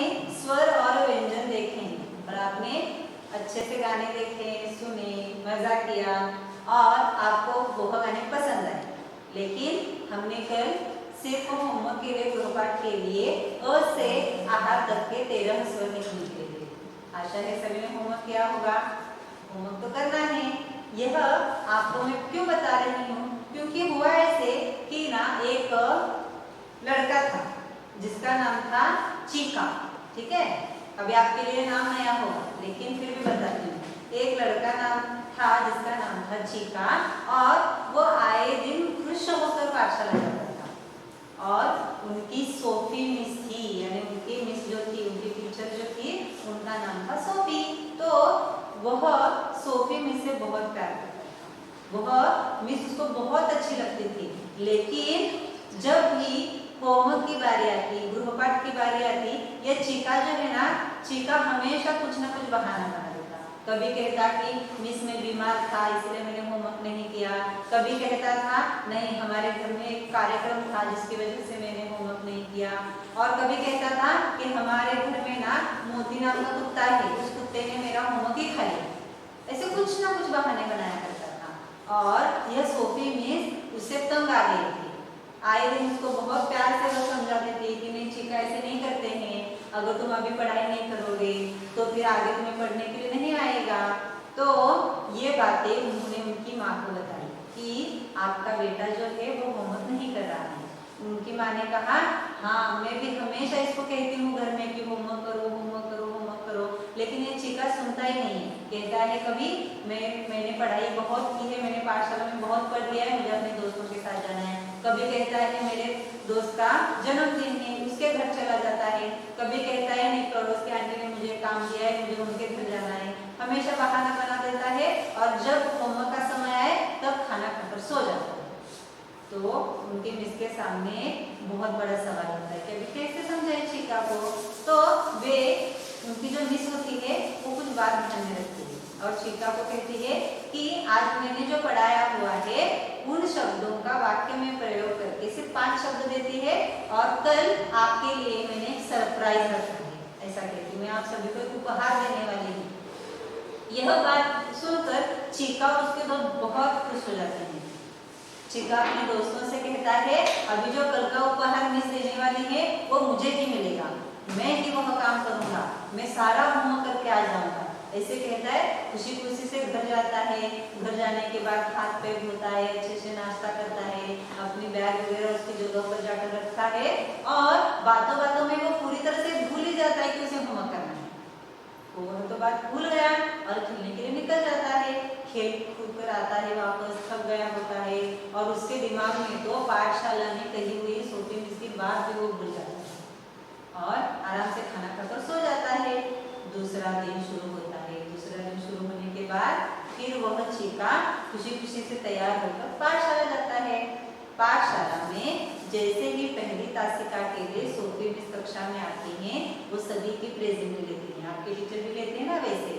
आपने स्वर और व्यंजन देखे और आपने अच्छे से गाने देखे, सुने, मजा किया और आपको वो गाने पसंद आए। लेकिन हमने कल सिर्फ होमवर्क के लिए गृहपाठ के लिए अ से आहार तक के 13 स्वर लिखने के लिए। आशा है सभी ने होमवर्क किया होगा। होमवर्क तो करना है। यह आपको मैं क्यों बता रही हूँ, क्योंकि हुआ ऐसे कि ना एक लड़का था जिसका नाम था चीका। ठीक है, अभी आपके लिए नाम नया होगा लेकिन फिर भी बताती हूँ। एक लड़का नाम था जिसका नाम था चीका और वो आए दिन खुश होकर पाठशाला जाता था। और उनकी सोफी मिस थी, यानी उनकी मिस जो थी, उनकी टीचर जो थी, उनका नाम था सोफी। तो वह सोफी मिस से बहुत प्यार करता था। वह मिस उसको बहुत अच्छी लगती थी। लेकिन जब भी होमवर्क की बारी आती, गृहपाठ की बारी आती, यह चीका जो है ना, चीका हमेशा कुछ ना कुछ बहाना बना देता। कभी कहता कि मिस मैं बीमार था इसलिए मैंने होमवर्क नहीं किया। कभी कहता था नहीं हमारे घर में एक कार्यक्रम था जिसकी वजह से मैंने होमवर्क नहीं किया। और कभी कहता था कि हमारे घर में ना मोती नाम का कुत्ता है, उस कुत्ते ने मेरा होमवर्क ही खा लिया। ऐसे कुछ ना कुछ बहाने बनाया करता था। और यह सोफी मिस उससे तंग आ गई थी। आए दिन उसको बहुत प्यार से वो समझाते थे कि नहीं चीका ऐसे नहीं करते हैं, अगर तुम अभी पढ़ाई नहीं करोगे तो फिर आगे तुम्हें पढ़ने के लिए नहीं आएगा। तो ये बातें उन्होंने उनकी माँ को बताई कि आपका बेटा जो है वो होमवर्क नहीं कर रहा है। उनकी माँ ने कहा हाँ मैं भी हमेशा इसको कहती हूँ घर में कि होमवर्क करो होमवर्क करो होमवर्क करो, लेकिन ये चीका सुनता ही नहीं है। कहता है कभी मैंने पढ़ाई बहुत की है, मैंने पाठशाला में बहुत पढ़ लिया है, मुझे अपने दोस्तों के साथ जाना है। कभी कहता है मेरे दोस्त का जन्मदिन है, उसके घर चला जाता है। कभी कहता है नहीं पड़ोस की आंटी ने मुझे काम दिया है, मुझे उनके घर जाना है। हमेशा बहाना बना देता है और जब होमवर्क का समय आए तब खाना खाकर सो जाता है। तो उनके मिस के सामने बहुत बड़ा सवाल होता है कि अभी कैसे समझाए चीका को। तो वे उनकी जो मिस होती है वो कुछ बात ध्यान में रखती है और चीका को कहती है कि आज मैंने जो पढ़ाया हुआ है उन शब्दों का वाक्य में प्रयोग करके सिर्फ 5 शब्द देती है और कल आपके लिए मैंने एक सरप्राइज रखा है। ऐसा कहती मैं आप सभी को एक उपहार देने वाली हूँ। यह बात सुनकर चीका और उसके दोस्त बहुत खुश हो जाते हैं। चीका अपने दोस्तों से कहता है अभी जो कल का उपहार मिस देने वाली है वो मुझे ही मिलेगा, मैं ही वह काम करूंगा, मैं सारा होमवर्क करके आ जाऊंगा। ऐसे कहता है, खुशी खुशी से घर जाता है। घर जाने के बाद हाथ पैर धोता है, अच्छे से नाश्ता करता है, अपनी बैग वगैरह उसकी जगह पर जाकर रखता है और बातों बातों में वो पूरी तरह से भूल ही जाता है कि उसे होमवर्क करना है। वो तो बात भूल गया और खेलने के लिए निकल जाता है। खेल कूद कर आता है, वापस थक गया होता है और उसके दिमाग में तो पाठशाला में कही हुई सोफी मिस की बात भी वो भूल जाता है और आराम से खाना खाकर सो जाता है। दूसरा दिन शुरू होता है। दूसरा दिन शुरू होने के बाद फिर वह चीका खुशी खुशी से तैयार होकर पाठशाला जाता है। पाठशाला में जैसे ही पहली तासिका के लिए सोफी मिस कक्षा में आती हैं, वो सभी की प्रेजेंट लेती हैं, आपके टीचर भी लेते हैं ना वैसे।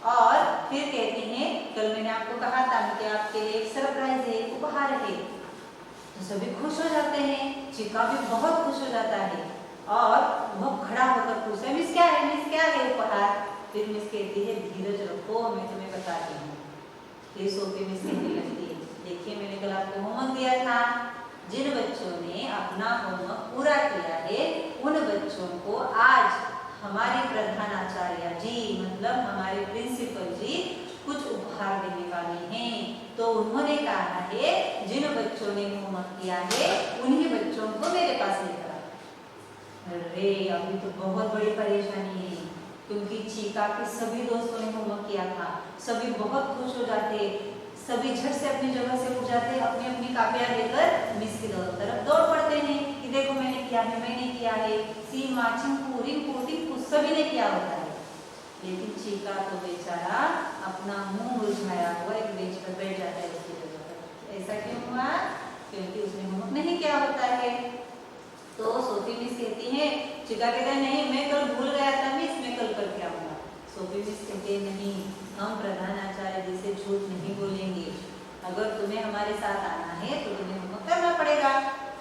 और फिर कहती हैं कल मैंने आपको कहा था कि आपके लिए एक सरप्राइज है, उपहार है। तो सभी खुश हो जाते हैं, चीका भी बहुत खुश हो जाता है और वह खड़ा होकर पूछता है मिस क्या है, मिस क्या है उपहार। फिर मिस कहती है धीरज रखो मैं तुम्हें बताती हूँ। फिर सोफी मिस कहने लगती है देखिए मैंने कल आपको होमवर्क दिया था, जिन बच्चों ने अपना होमवर्क पूरा किया है उन बच्चों को आज हमारे प्रधानाचार्य जी मतलब हमारे प्रिंसिपल जी कुछ उपहार देने वाले हैं। तो उन्होंने कहा है जिन बच्चों ने होमवर्क किया है उन्हीं बच्चों को मेरे पास लेकर आओ। अरे अभी तो बहुत बड़ी परेशानी है क्योंकि चीका के सभी दोस्तों ने होमवर्क किया था। सभी बहुत खुश हो जाते, सभी झट से अपनी जगह से उठ जाते, अपनी अपनी कापियां लेकर मिस की तरफ दौड़ पड़ते हैं कि देखो मैंने किया है, मैंने किया है। सी माचिंग पूरी पूरी सभी ने किया होता है। लेकिन चीका तो बेचारा अपना मुंह मुरझाया हुआ एक बेंच पर बैठ जाता है उसकी जगह पर। ऐसा क्यों हुआ? क्योंकि उसने होमवर्क नहीं किया होता है। तो सोफी मिस कहती है, चीका कहता है नहीं मैं कल भूल गया था मिस, मैं कल करके आऊंगा। सोफी मिस कहते हैं नहीं हम प्रधानाचार्य जी से झूठ नहीं बोलेंगे, अगर तुम्हें हमारे साथ आना है तो तुम्हें होमवर्क करना पड़ेगा।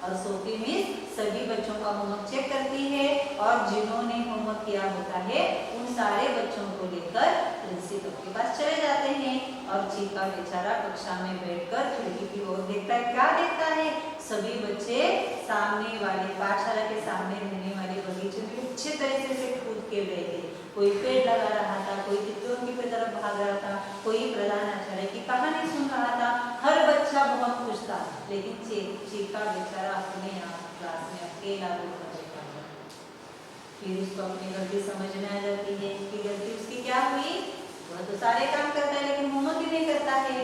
और सोफी मिस सभी बच्चों का होमवर्क चेक करती है और जिन्होंने होमवर्क किया होता है उन सारे बच्चों को लेकर प्रिंसिपल के पास चले जाते हैं। और चीका बेचारा कक्षा में बैठकर खिड़की की ओर देखता है। क्या देखता है? सभी बच्चे सामने वाले पाठशाला के सामने रहने वाले बगीचे में अच्छे तरीके से कूद खेल रहे थे। कोई पेड़ लगा रहा था, कोई चित्रों की तरफ भाग रहा था, कोई प्रधानाचार्य की कहानी सुन रहा था। हर बच्चा बहुत खुश था, लेकिन चीका बेचारा अपने आप क्लास में अकेला बैठा था। फिर उसको अपनी गलती समझ में आ जाती है कि गलती उसकी क्या हुई। वह तो सारे काम करता है लेकिन होमवर्क ही नहीं करता है।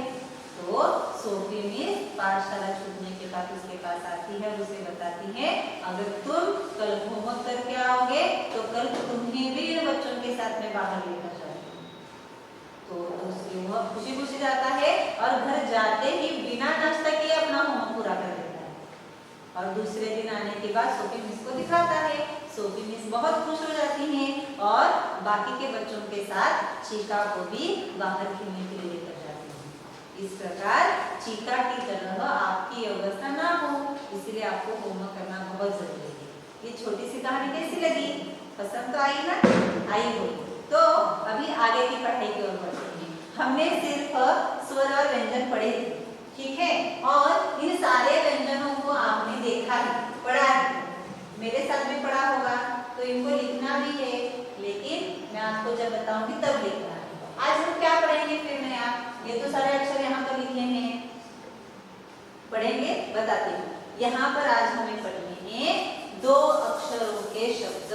तो सोफी मिस पाठशाला छूटने के बाद उसके पास आती है और उसे बताती है, अगर तुम कल होमवर्क करके आओगे तो कल तुम्हें भी इन बच्चों के साथ में बाहर लेकर जाऊंगी। तो वह खुशी खुशी जाता है और घर जाते ही बिना नाश्ता किए अपना होमवर्क पूरा कर देता है। और दूसरे दिन आने के बाद सोफी मिस को दिखाता है। सोफी मिस बहुत खुश हो जाती हैं और बाकी के बच्चों के साथ चीका को भी बाहर खेलने के लिए लेकर जाती हैं। इस प्रकार चीका की तरह आपकी अवस्था ना हो, इसलिए आपको होमवर्क करना बहुत जरूरी है। ये छोटी सी कहानी कैसी लगी? पसंद तो आई ना? आई हो तो अभी आगे की पढ़ाई की ओर बढ़ते हैं। हमने सिर्फ स्वर और व्यंजन पढ़े थे, ठीक है, और इन सारे व्यंजनों को आपने देखा है, पढ़ा है, मेरे साथ भी पढ़ा होगा, तो इनको लिखना भी है, लेकिन मैं आपको जब बताऊंगी तब लिखना है। आज हम क्या पढ़ेंगे फिर नया? ये तो सारे अक्षर यहाँ पर लिखे हैं, पढ़ेंगे, बताती हूँ। यहाँ पर आज हमें पढ़ने हैं 2 अक्षरों के शब्द।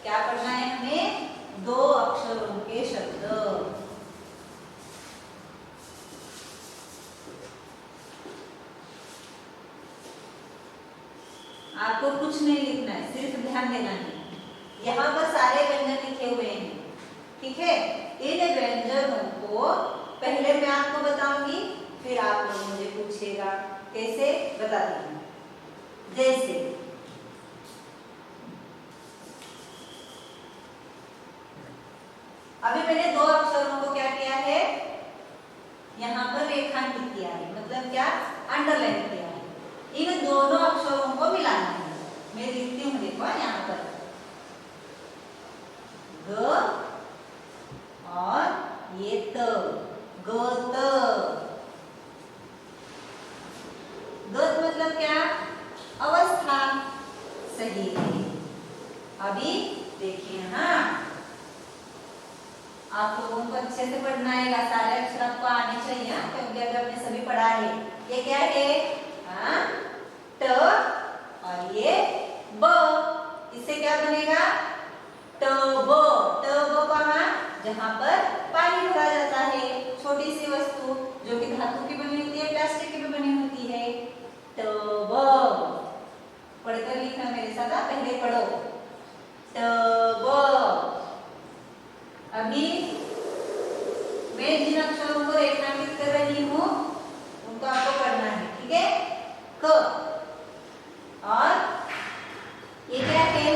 क्या पढ़ना है हमें? 2 अक्षरों के शब्द। आपको कुछ नहीं लिखना है, सिर्फ ध्यान देना है। यहाँ पर सारे व्यंजन लिखे हुए हैं, ठीक है। इन व्यंजनों को पहले मैं आपको बताऊंगी, फिर आप लोग मुझे पूछिएगा। कैसे? बताती हूँ। जैसे अभी मैंने 2 अक्षरों को क्या किया है? यहाँ पर रेखांकित किया है, मतलब क्या? अंडरलाइन किया है। इन दोनों अक्षरों को मिलाना है। मैं लिखती हूँ, देखो यहाँ पर ग और ये त, गत। गत मतलब क्या? अवस्था। सही है। अभी देखिए, हाँ, आप लोगों को अच्छे से पढ़ना है, सारे अक्षर आपको आने चाहिए, क्योंकि अगर आपने सभी पढ़ा है। ये क्या है? हाँ, ट और ये ब। इससे क्या बनेगा? टब। टब कहाँ? जहाँ पर पानी भरा जाता है। छोटी सी वस्तु जो कि धातु की बनी होती है, प्लास्टिक की भी बनी होती है। टब। पढ़कर लिखना मेरे साथ, पहले पढ़ो। टब। अभी मैं जिन अक्षरों को रेखांकित कर रही हूँ उनको आपको पढ़ना है, ठीक है। क और ये क्या है?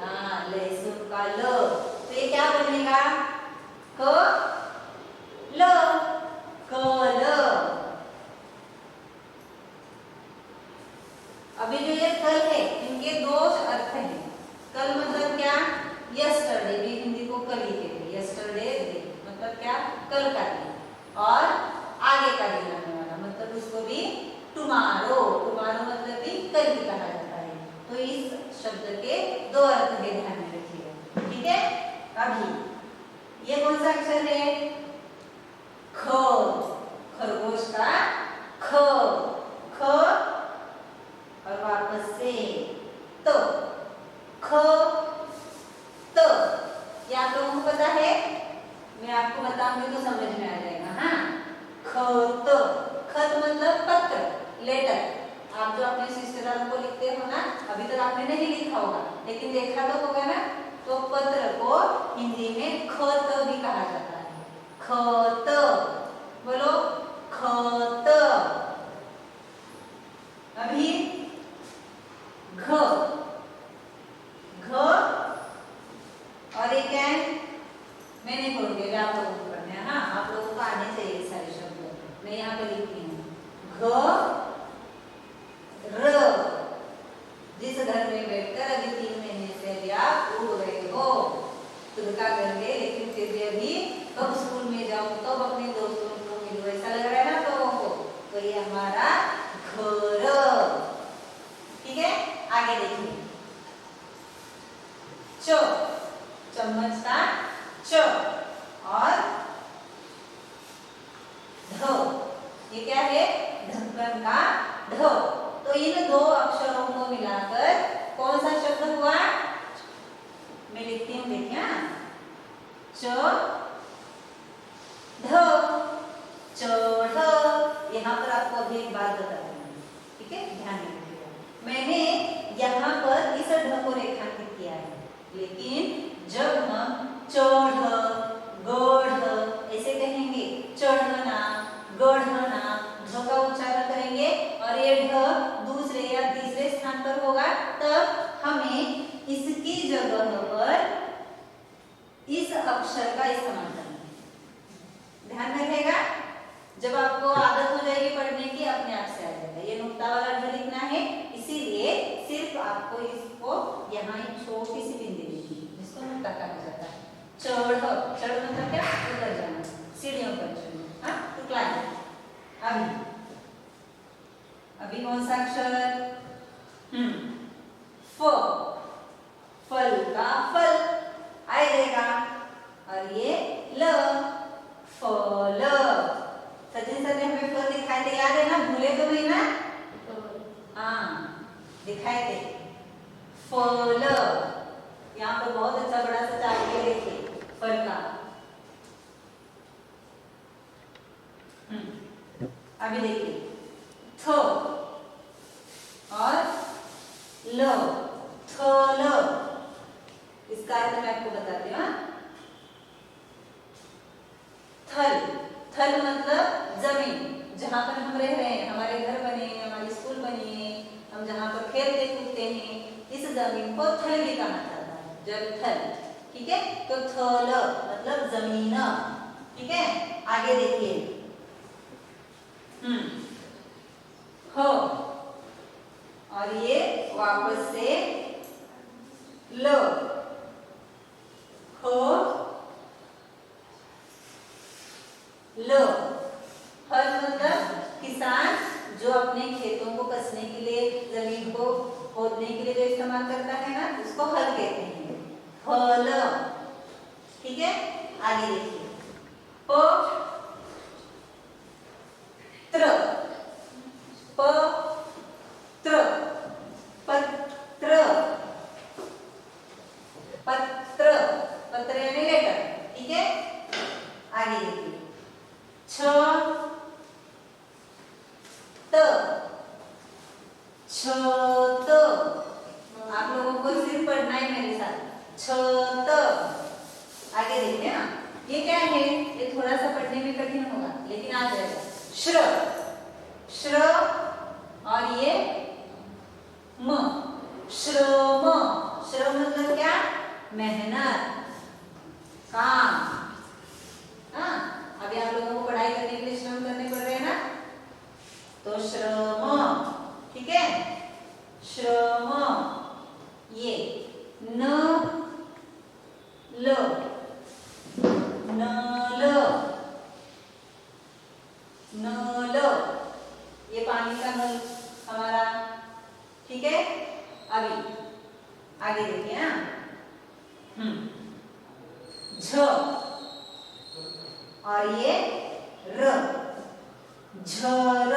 हाँ, लहसुन का ल। तो ये क्या बनेगा? क ल, कल। अभी जो ये कल है, इनके 2 अर्थ हैं। कल मतलब क्या? यस्टरडे, भी हिंदी को कल ही कहते हैं। यस्टरडे मतलब क्या? कल का दिन। और आगे का दिन आने वाला मतलब उसको भी टुमारो। टुमारो मतलब भी कल ही कहा जाता है। तो इस शब्द के 2 अर्थ है, ध्यान में रखिएगा, ठीक है। अभी ये कौन सा अक्षर है? ख। खरगोश का ख। ख और वापस से तो, ख तो। ये आप लोगों को पता है? मैं आपको बताऊंगी तो समझ में आ जाएगा। हाँ, खत। खत मतलब पत्र, लेटर। आप जो अपने रिश्तेदारों को लिखते हो ना, अभी तक आपने नहीं लिखा होगा, लेकिन देखा तो होगा ना। तो पत्र को हिंदी में खत भी कहा जाता है। खत, बोलो खत। अभी घ। घ और ये क्या है? मैं नहीं बोलूंगी, आप लोगों को पढ़ना है। हाँ, आप लोगों को आने चाहिए सारे शब्द। मैं यहाँ पे लिखती हूँ घ र। आगे देखिए, च, चम्मच का च, और ढ, ये क्या है, ढक्कन का ढ। तो इन दो अक्षरों को मिलाकर कौन सा शब्द हुआ, मैं लिखती हूँ, देखिए, च ढ, चढ़। यहाँ पर आपको अभी एक बात बता रही हूँ, ठीक है, ध्यान रखिएगा। मैंने यहाँ पर इस ढ को रेखांकित किया है, लेकिन जब हम चढ़ गढ़ ऐसे कहेंगे, चढ़ना गढ़ना, ढ का उच्चारण करेंगे और ये ढ दूसरे या तीसरे स्थान पर होगा, तब हमें इसकी जगह पर इस अक्षर का इस्तेमाल करना है। ध्यान रखिएगा, जब आपको आदत हो जाएगी पढ़ने की, अपने आप से आ जाएगा। ये नुक्ता वाला ढ लिखना है, इसीलिए सिर्फ आपको इसको यहाँ एक छोटी सी बिंदी लिखी, जिसको नुक्ता कहा जाता है। चढ़, चढ़ मतलब क्या, उतर जाना, सीढ़ियों पर चढ़ना, हाँ, टू क्लाइंब। अभी कौन सा अक्षर, फ, फल का फल आएगा, और ये ल, फल। सचिन सर ने हमें फल दिखाए थे, याद है ना, भूले तो नहीं ना, हाँ दिखाए थे, फल। यहाँ पर बहुत अच्छा बड़ा सा चार्ट के देखिए फल का। अभी देखिए, थ और ल, थल, इसका अर्थ मैं आपको बताती हूँ। थल, थल मतलब जमीन, जहाँ पर हम रह रहे हैं, हमारे घर बने हैं, हमारी स्कूल बनी है, हम जहाँ पर खेलते कूदते हैं, इस जमीन को थल भी कहा जाता है, जल थल, ठीक है। तो थल मतलब जमीन, ठीक है। आगे देखिए, ह, और ये वापस से ल, ह ल, हल मतलब किसान जो अपने खेतों को कसने के लिए, जमीन को खोदने के लिए जो इस्तेमाल करता है ना, उसको हल कहते हैं, हल, ठीक है। आगे देखिए, प, त्र, प, त्र, पत्र, पत्र, पत्र यानी लेटर, ठीक है। आगे देखिए, छ, त, छत, आप लोगों को सिर्फ पढ़ना है मेरे साथ, छत। आगे देखिए ना, ये क्या है, ये थोड़ा सा पढ़ने में कठिन होगा, लेकिन आ जाएगा। श्र, श्र, और ये म, श्रम, श्रम मतलब क्या, मेहनत, काम। हाँ, अभी आप लोगों को पढ़ाई करने के लिए श्रम करने पड़ रहे हैं ना, तो श्रम, ठीक है, श्रम। ये न, ल, नल, नल, ये पानी का नल हमारा, ठीक है। अभी आगे देखिए ना, झ, और ये र, झर,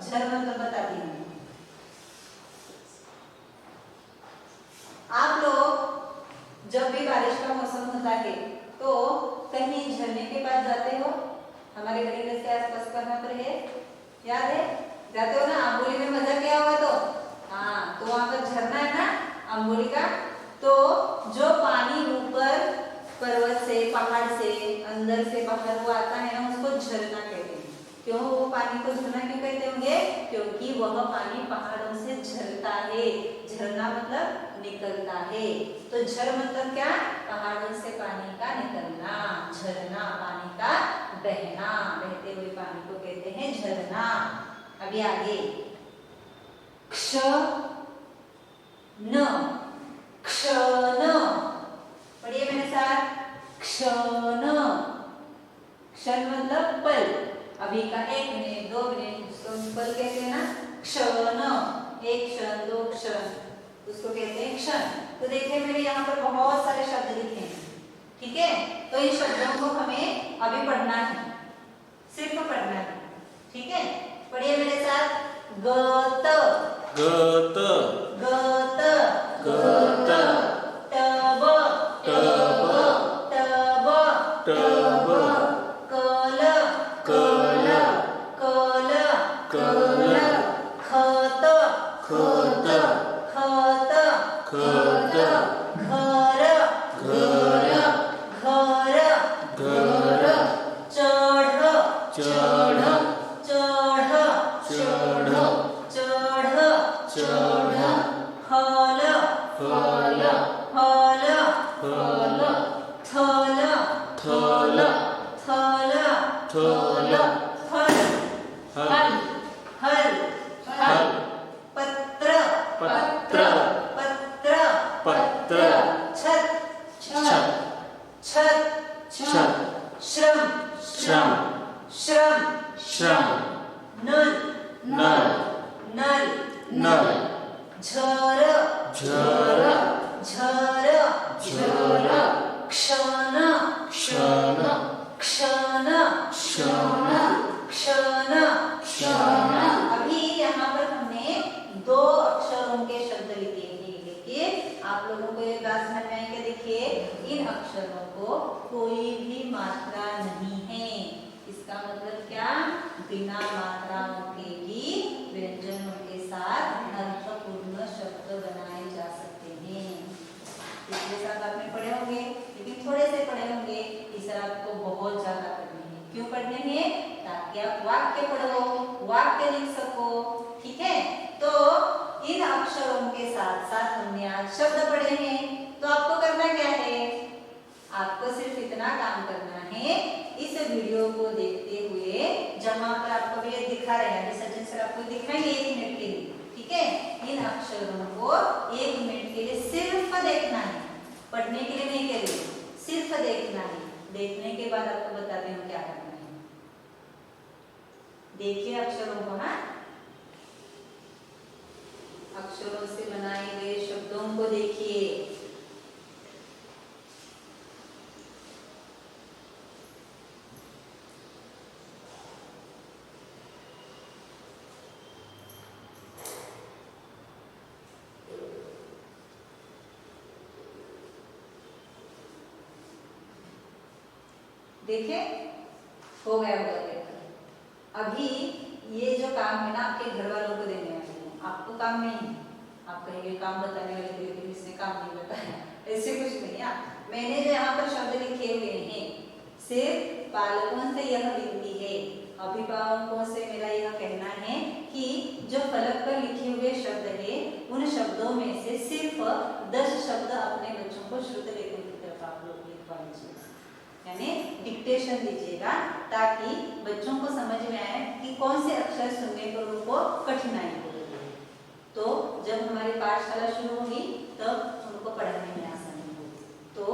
झर मतलब बताती हूँ। आप लोग जब भी बारिश का मौसम होता है तो कहीं झरने के पास जाते हो, हमारे गली के आसपास कहाँ पर है, याद है, जाते हो ना, आंबोली में मजा किया हुआ तो, हाँ, तो वहां पर झरना है ना आंबोली का, तो जो पानी ऊपर पर्वत से, पहाड़ से, अंदर से बाहर वो आता है ना, उसको झरना कहते हैं। क्यों वो पानी को झरना क्यों कहते होंगे, क्योंकि वह पानी पहाड़ों से झरता है, झरना मतलब निकलता है। तो झर मतलब क्या, पहाड़ों से पानी का निकलना, झरना पानी का बहना, बहते हुए पानी को कहते हैं झरना। अभी आगे, क्ष, न, क्षण, पढ़िए मेरे साथ, क्षण, क्षण मतलब पल, अभी का 1 मिनट 2 मिनट उसको पल कहते हैं ना, क्षण, 1 क्षण 2 क्षण, उसको कहते हैं क्षण। तो देखिए मैंने यहाँ पर बहुत सारे शब्द लिखे हैं, ठीक है। तो इन शब्दों को हमें अभी पढ़ना है, सिर्फ पढ़ना है, ठीक है। पढ़िए मेरे साथ। गत गत गत गत तब तब तब तब कल कल कल कल खत खत खत खत घर घर घर घर चढ़ चढ़ चढ़ चढ़ चढ़ चढ़ फल फल फल फल थल थल थल थल फल हल हल हल पत्र पत्र पत्र पत्र छत छत छत छत श्रम श्रम श्रम श्रम नल नल नल नल झर झर झर झर क्षण क्षण क्षण क्षण क्षण क्षण अभी यहाँ पर हमने 2 अक्षरों के शब्द लिखे हैं, लेकिन आप लोगों को ये बात समझ में आएगी। देखिए इन अक्षरों को कोई भी मात्रा नहीं है। इसका मतलब क्या? बिना मात्राओं के भी व्यंजनों के साथ अर्थपूर्ण शब्द बनाए जा सकते हैं। पिछले साल आपने पढ़े होंगे, लेकिन थोड़े से पढ़े होंगे। इस साल आपको बहुत ज्यादा पढ़ने हैं। क्यों पढ़ने हैं? ताकि आप वाक्य पढ़ो, वाक्य लिख सको, ठीक है। तो इन अक्षरों के साथ साथ हमने आज शब्द पढ़े हैं। तो आपको करना क्या है? आपको सिर्फ इतना काम करना है, इस वीडियो को देखते हुए जहाँ पर आपको भी ये दिखा रहे हैं, सचिन सर आपको दिखाएंगे 1 मिनट के लिए, ठीक है। इन अक्षरों को 1 मिनट के लिए सिर्फ देखना है, पढ़ने के लिए नहीं कह रही, सिर्फ देखना है। देखने के बाद आपको बताती हूँ क्या करना है। देखिए अक्षरों को ना, अक्षरों से बनाए गए शब्दों को देखिए। देखे हो गया होगा पेपर। अभी ये जो काम है ना आपके घर वालों को देने वाले हैं, आपको काम नहीं है। आप कहेंगे काम बताने वाले थे लेकिन इसने काम नहीं बताया, ऐसे कुछ नहीं है। मैंने जो यहाँ पर शब्द लिखे हुए हैं, सिर्फ पालकों से यह विनती है, अभिभावकों से मेरा यह कहना है कि जो फलक पर लिखे हुए शब्द है, उन शब्दों में से सिर्फ 10 शब्द अपने बच्चों को शुद्ध लेखन की तरफ आप लोग लिखवा लीजिए, यानी डिक्टेशन दीजिएगा, ताकि बच्चों को समझ में आए कि कौन से अक्षर सुनने पर उनको कठिनाई हो रही है। तो जब हमारी पाठशाला शुरू होगी तब उनको पढ़ने में आसानी होगी। तो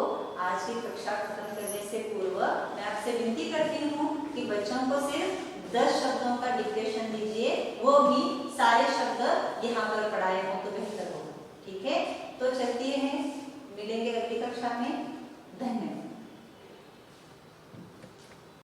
आज की कक्षा खत्म करने से पूर्व मैं आपसे विनती करती हूँ कि बच्चों को सिर्फ 10 शब्दों का डिक्टेशन दीजिए, वो भी सारे शब्द यहाँ पर पढ़ाए हो तो बेहतर होगा, ठीक है। तो चलती है, मिलेंगे अगली कक्षा में। धन्यवाद।